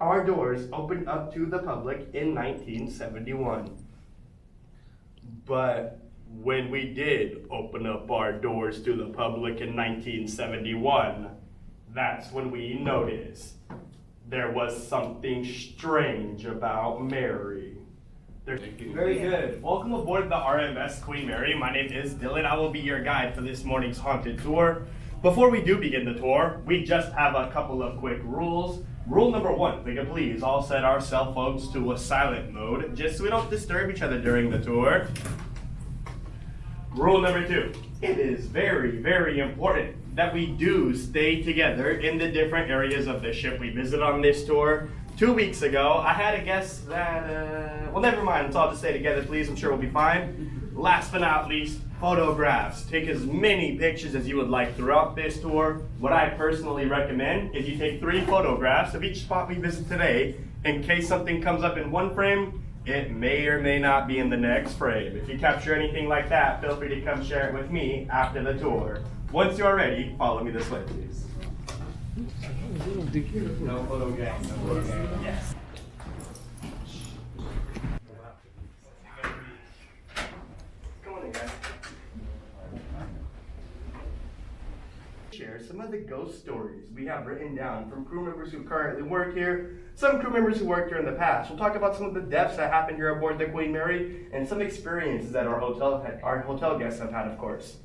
our doors opened up to the public in 1971. But when we did open up our doors to the public in 1971, that's when we noticed there was something strange about Mary. Very good. Welcome aboard the RMS Queen Mary. My name is Dylan. I will be your guide for this morning's haunted tour. Before we do begin the tour, we just have a couple of quick rules. Rule number one, we can please all set our cell phones to a silent mode, just so we don't disturb each other during the tour. Rule number two, it is very, very important that we do stay together in the different areas of the ship we visit on this tour. 2 weeks ago, I had a guess that, well, never mind, let's all just stay together, please. I'm sure we'll be fine. Last but not least, photographs. Take as many pictures as you would like throughout this tour. What I personally recommend is you take 3 photographs of each spot we visit today. In case something comes up in one frame, it may or may not be in the next frame. If you capture anything like that, feel free to come share it with me after the tour. Once you're ready, follow me this way, please. No photo gang, no photo gang. Yes. Come on in, guys. Share some of the ghost stories we have written down from crew members who currently work here, some crew members who worked here in the past. We'll talk about some of the deaths that happened here aboard the Queen Mary and some experiences that our hotel guests have had, of course.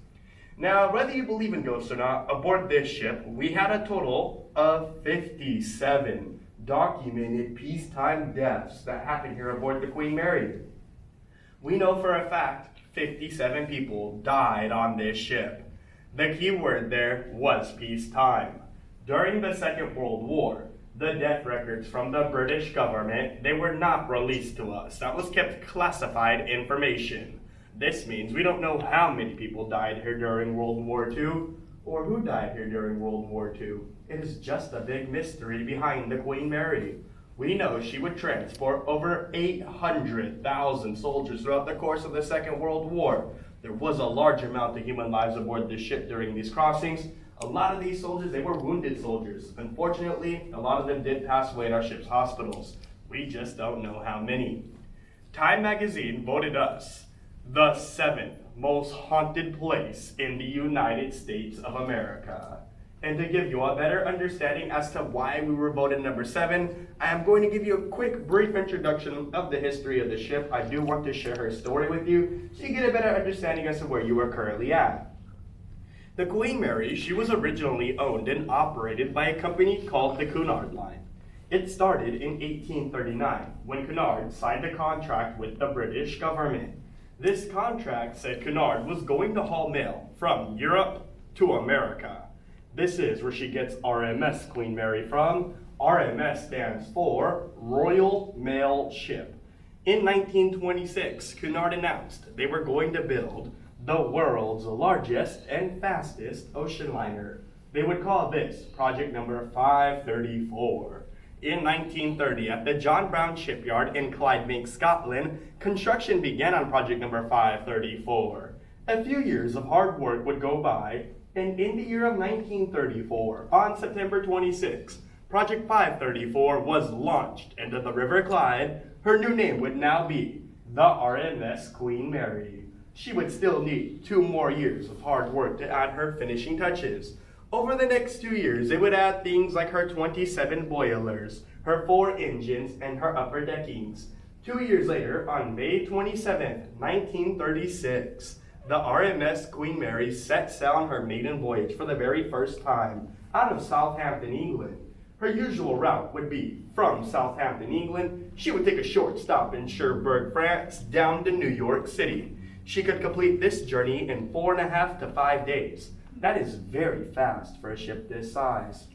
Now, whether you believe in ghosts or not, aboard this ship, we had a total of 57 documented peacetime deaths that happened here aboard the Queen Mary. We know for a fact 57 people died on this ship. The key word there was peacetime. During the Second World War, the death records from the British government, they were not released to us. That was kept classified information. This means we don't know how many people died here during World War II or who died here during World War II. It is just a big mystery behind the Queen Mary. We know she would transport over 800,000 soldiers throughout the course of the Second World War. There was a large amount of human lives aboard this ship during these crossings. A lot of these soldiers, they were wounded soldiers. Unfortunately, a lot of them did pass away in our ship's hospitals. We just don't know how many. Time magazine voted us the 7th most haunted place in the United States of America. And to give you a better understanding as to why we were voted number 7, I am going to give you a quick, brief introduction of the history of the ship. I do want to share her story with you so you get a better understanding as to where you are currently at. The Queen Mary, she was originally owned and operated by a company called the Cunard Line. It started in 1839 when Cunard signed a contract with the British government. This contract said Cunard was going to haul mail from Europe to America. This is where she gets RMS Queen Mary from. RMS stands for Royal Mail Ship. In 1926, Cunard announced they were going to build the world's largest and fastest ocean liner. They would call this project number 534. In 1930, at the John Brown Shipyard in Clydebank, Scotland, construction began on project number 534. A few years of hard work would go by, and in the year of 1934, on September 26, project 534 was launched into the River Clyde. Her new name would now be the RMS Queen Mary. She would still need 2 more years of hard work to add her finishing touches. Over the next 2 years, they would add things like her 27 boilers, her 4 engines, and her upper deckings. 2 years later, on May 27, 1936, the RMS Queen Mary set sail on her maiden voyage for the very first time out of Southampton, England. Her usual route would be from Southampton, England. She would take a short stop in Cherbourg, France, down to New York City. She could complete this journey in 4.5 to 5 days. That is very fast for a ship this size.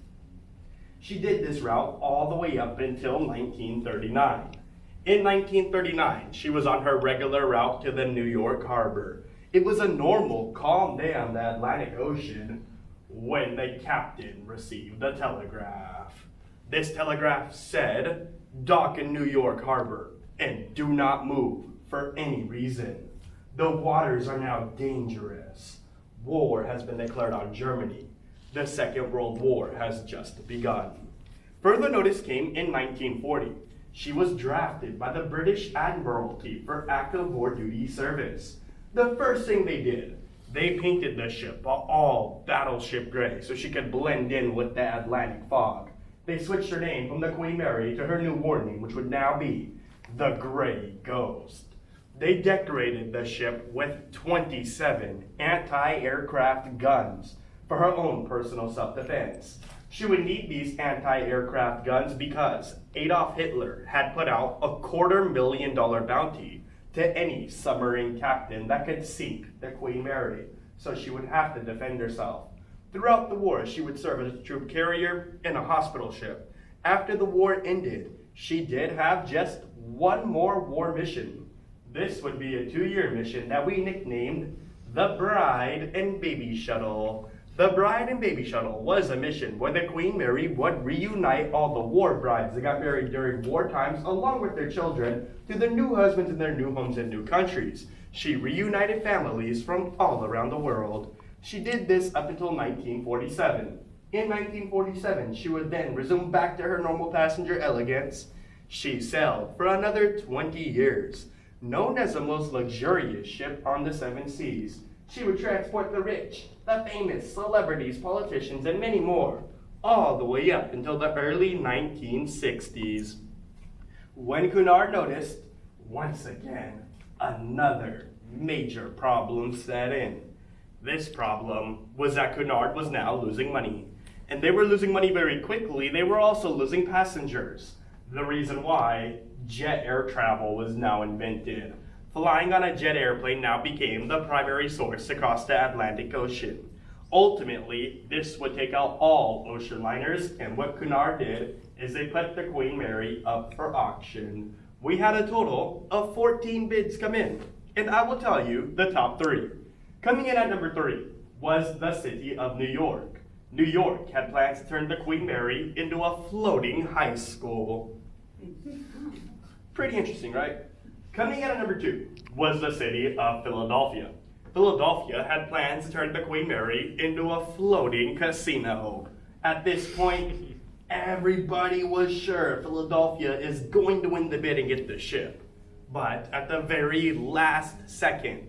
She did this route all the way up until 1939. In 1939, she was on her regular route to the New York harbor. It was a normal, calm day on the Atlantic Ocean when the captain received a telegraph. This telegraph said, "Dock in New York harbor and do not move for any reason. The waters are now dangerous. War has been declared on Germany. The Second World War has just begun." Further notice came in 1940. She was drafted by the British Admiralty for active war duty service. The first thing they did, they painted the ship all battleship gray so she could blend in with the Atlantic fog. They switched her name from the Queen Mary to her new war name, which would now be the Gray Ghost. They decorated the ship with 27 anti-aircraft guns for her own personal self-defense. She would need these anti-aircraft guns because Adolf Hitler had put out a $250,000 bounty to any submarine captain that could sink the Queen Mary, so she would have to defend herself. Throughout the war, she would serve as a troop carrier and a hospital ship. After the war ended, she did have just one more war mission. This would be a 2-year mission that we nicknamed the Bride and Baby Shuttle. The Bride and Baby Shuttle was a mission where the Queen Mary would reunite all the war brides that got married during war times along with their children to their new husbands in their new homes and new countries. She reunited families from all around the world. She did this up until 1947. In 1947, she would then resume back to her normal passenger elegance. She sailed for another 20 years. Known as the most luxurious ship on the 7 seas, she would transport the rich, the famous, celebrities, politicians, and many more, all the way up until the early 1960s. When Cunard noticed, once again, another major problem set in. This problem was that Cunard was now losing money. And they were losing money very quickly. They were also losing passengers. The reason why, jet air travel was now invented. Flying on a jet airplane now became the primary source across the Atlantic Ocean. Ultimately, this would take out all ocean liners, and what Cunard did is they put the Queen Mary up for auction. We had a total of 14 bids come in, and I will tell you the top 3. Coming in at number 3 was the city of New York. New York had plans to turn the Queen Mary into a floating high school. Pretty interesting, right? Coming in at number 2 was the city of Philadelphia. Philadelphia had plans to turn the Queen Mary into a floating casino. At this point, everybody was sure Philadelphia is going to win the bid and get the ship. But at the very last second,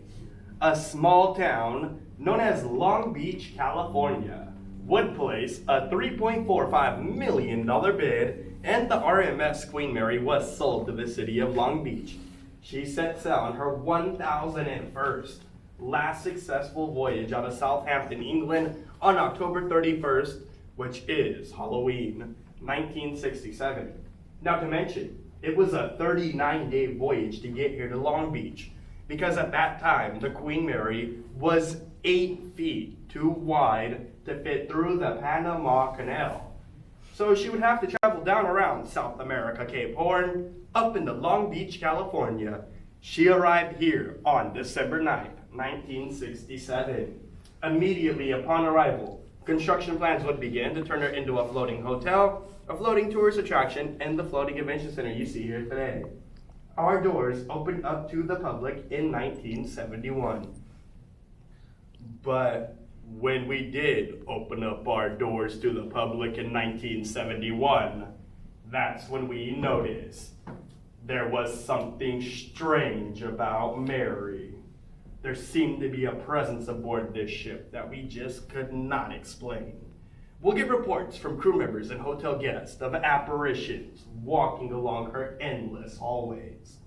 a small town known as Long Beach, California, would place a $3.45 million bid, and the RMS Queen Mary was sold to the city of Long Beach. She set sail on her 1001st last successful voyage out of Southampton, England on October 31st, which is Halloween, 1967. Now to mention, it was a 39-day voyage to get here to Long Beach, because at that time, the Queen Mary was 8 feet too wide to fit through the Panama Canal. So she would have to travel down around South America, Cape Horn, up into Long Beach, California. She arrived here on December 9th, 1967. Immediately upon arrival, construction plans would begin to turn her into a floating hotel, a floating tourist attraction, and the floating convention center you see here today. Our doors opened up to the public in 1971. But when we did open up our doors to the public in 1971, that's when we noticed there was something strange about Mary. There seemed to be a presence aboard this ship that we just could not explain. We'll get reports from crew members and hotel guests of apparitions walking along her endless hallways.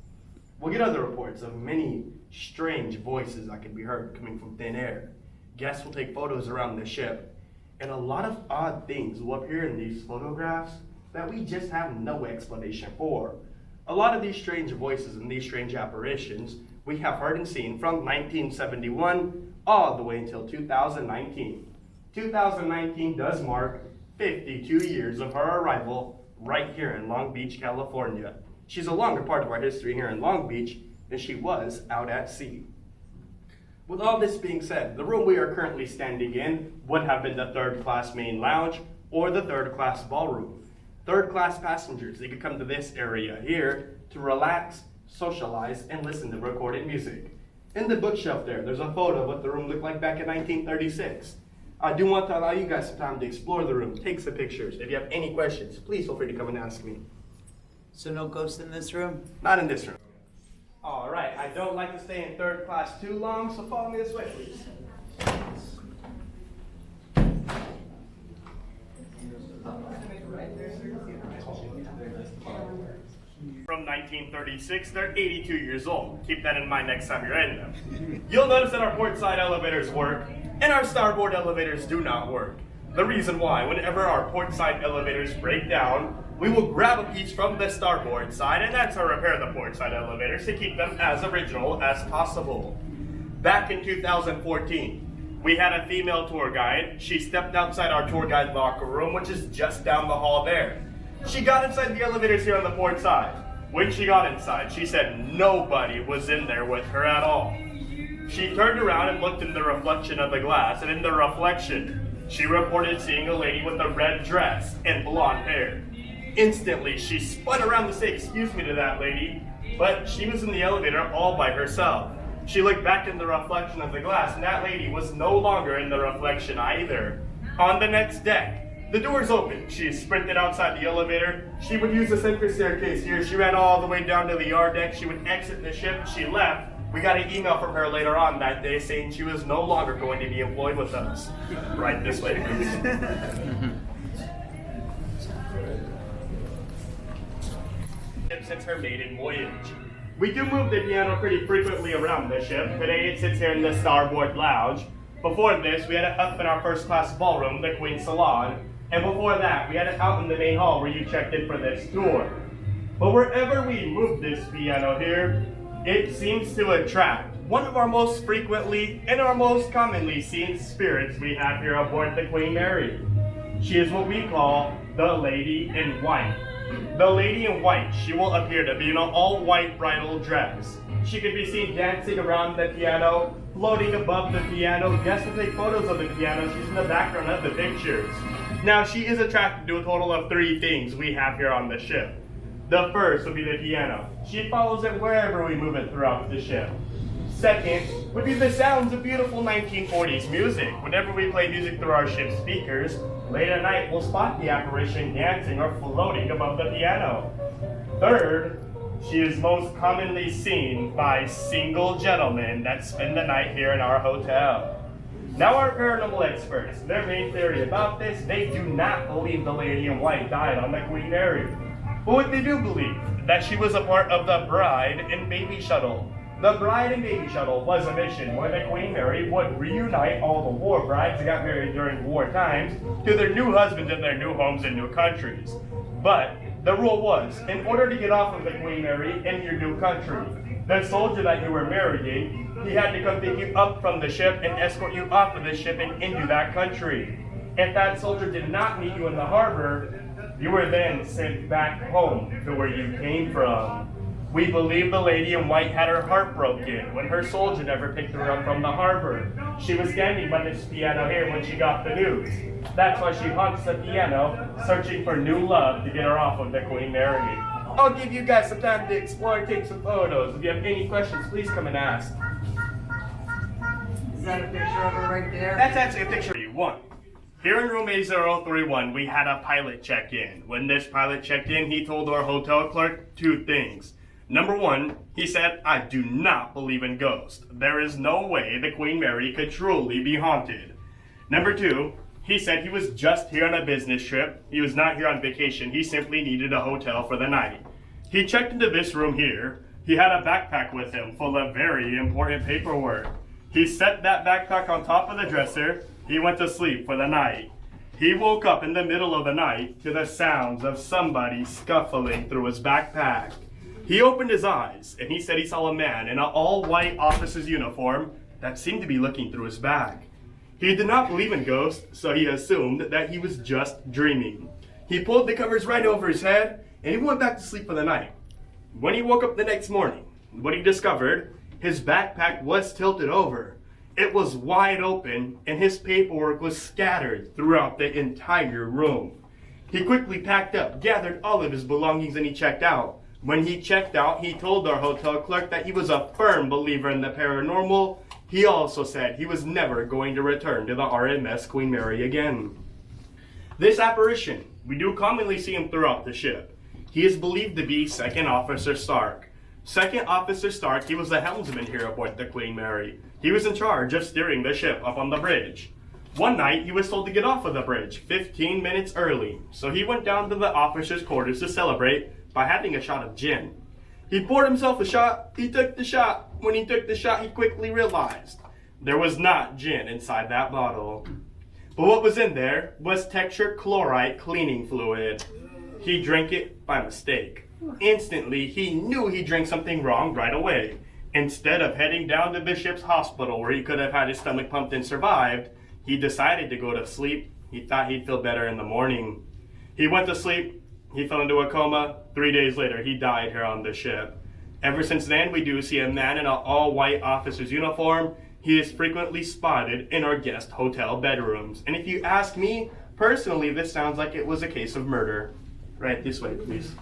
We'll get other reports of many strange voices that can be heard coming from thin air. Guests will take photos around the ship, and a lot of odd things will appear in these photographs that we just have no explanation for. A lot of these strange voices and these strange apparitions we have heard and seen from 1971 all the way until 2019. 2019 does mark 52 years of her arrival right here in Long Beach, California. She's a longer part of our history here in Long Beach than she was out at sea. With all this being said, the room we are currently standing in would have been the 3rd class main lounge or the 3rd class ballroom. 3rd class passengers, they could come to this area here to relax, socialize, and listen to recorded music. In the bookshelf there's a photo of what the room looked like back in 1936. I do want to allow you guys some time to explore the room, take some pictures. If you have any questions, please feel free to come and ask me. So no ghosts in this room? Not in this room. All right, I don't like to stay in third class too long, so follow me this way, please. From 1936, they're 82 years old. Keep that in mind next time you're in them. You'll notice that our port side elevators work, and our starboard elevators do not work. The reason why, whenever our port side elevators break down, we will grab a piece from the starboard side, and that's to repair the port side elevators to keep them as original as possible. Back in 2014, we had a female tour guide. She stepped outside our tour guide locker room, which is just down the hall there. She got inside the elevators here on the port side. When she got inside, she said nobody was in there with her at all. She turned around and looked in the reflection of the glass, and in the reflection, she reported seeing a lady with a red dress and blonde hair. Instantly, she spun around to say excuse me to that lady, but she was in the elevator all by herself. She looked back in the reflection of the glass, and that lady was no longer in the reflection either. On the next deck, the doors opened. She sprinted outside the elevator. She would use the center staircase here. She ran all the way down to the yard deck. She would exit the ship. She left. We got an email from her later on that day saying she was no longer going to be employed with us. Right this way, please. Since her maiden voyage. We do move the piano pretty frequently around the ship. Today it sits here in the starboard lounge. Before this, we had it up in our first class ballroom, the Queen's Salon. And before that, we had it out in the main hall where you checked in for this tour. But wherever we move this piano here, it seems to attract one of our most frequently and our most commonly seen spirits we have here aboard the Queen Mary. She is what we call the Lady in White. The Lady in White, she will appear to be in an all-white bridal dress. She can be seen dancing around the piano, floating above the piano. Guests will take photos of the piano. She's in the background of the pictures. Now, she is attracted to a total of 3 things we have here on the ship. The first would be the piano. She follows it wherever we move it throughout the ship. Second would be the sounds of beautiful 1940s music. Whenever we play music through our ship speakers, late at night we'll spot the apparition dancing or floating above the piano. Third, she is most commonly seen by single gentlemen that spend the night here in our hotel. Now our paranormal experts, their main theory about this, they do not believe the Lady in White died on the Queen Mary. But what they do believe, that she was a part of the Bride and Baby Shuttle. The Bride and Baby Shuttle was a mission where the Queen Mary would reunite all the war brides that got married during war times to their new husbands in their new homes and new countries. But the rule was, in order to get off of the Queen Mary in your new country, the soldier that you were marrying, he had to come pick you up from the ship and escort you off of the ship and into that country. If that soldier did not meet you in the harbor, you were then sent back home to where you came from. We believe the Lady in White had her heart broken when her soldier never picked her up from the harbor. She was standing by this piano here when she got the news. That's why she haunts the piano, searching for new love to get her off of the Queen Mary. I'll give you guys some time to explore and take some photos. If you have any questions, please come and ask. Is that a picture of her right there? That's actually a picture of you. One. Here in room A031, we had a pilot check in. When this pilot checked in, he told our hotel clerk 2 things. Number 1, he said, I do not believe in ghosts. There is no way the Queen Mary could truly be haunted. Number 2, he said he was just here on a business trip. He was not here on vacation. He simply needed a hotel for the night. He checked into this room here. He had a backpack with him full of very important paperwork. He set that backpack on top of the dresser. He went to sleep for the night. He woke up in the middle of the night to the sounds of somebody scuffling through his backpack. He opened his eyes, and he said he saw a man in an all-white officer's uniform that seemed to be looking through his bag. He did not believe in ghosts, so he assumed that he was just dreaming. He pulled the covers right over his head, and he went back to sleep for the night. When he woke up the next morning, what he discovered, his backpack was tilted over. It was wide open, and his paperwork was scattered throughout the entire room. He quickly packed up, gathered all of his belongings, and he checked out. When he checked out, he told our hotel clerk that he was a firm believer in the paranormal. He also said he was never going to return to the RMS Queen Mary again. This apparition, we do commonly see him throughout the ship. He is believed to be Second Officer Stark. Second Officer Stark, he was the helmsman here aboard the Queen Mary. He was in charge of steering the ship up on the bridge. One night, he was told to get off of the bridge 15 minutes early, so he went down to the officers' quarters to celebrate by having a shot of gin. He poured himself a shot, he took the shot. When he took the shot, he quickly realized there was not gin inside that bottle. But what was in there was textured chloride cleaning fluid. He drank it by mistake. Instantly, he knew he drank something wrong right away. Instead of heading down to the ship's hospital where he could have had his stomach pumped and survived, he decided to go to sleep. He thought he'd feel better in the morning. He went to sleep. He fell into a coma. 3 days later, he died here on the ship. Ever since then, we do see a man in an all-white officer's uniform. He is frequently spotted in our guest hotel bedrooms. And if you ask me, personally, this sounds like it was a case of murder. Right this way, please.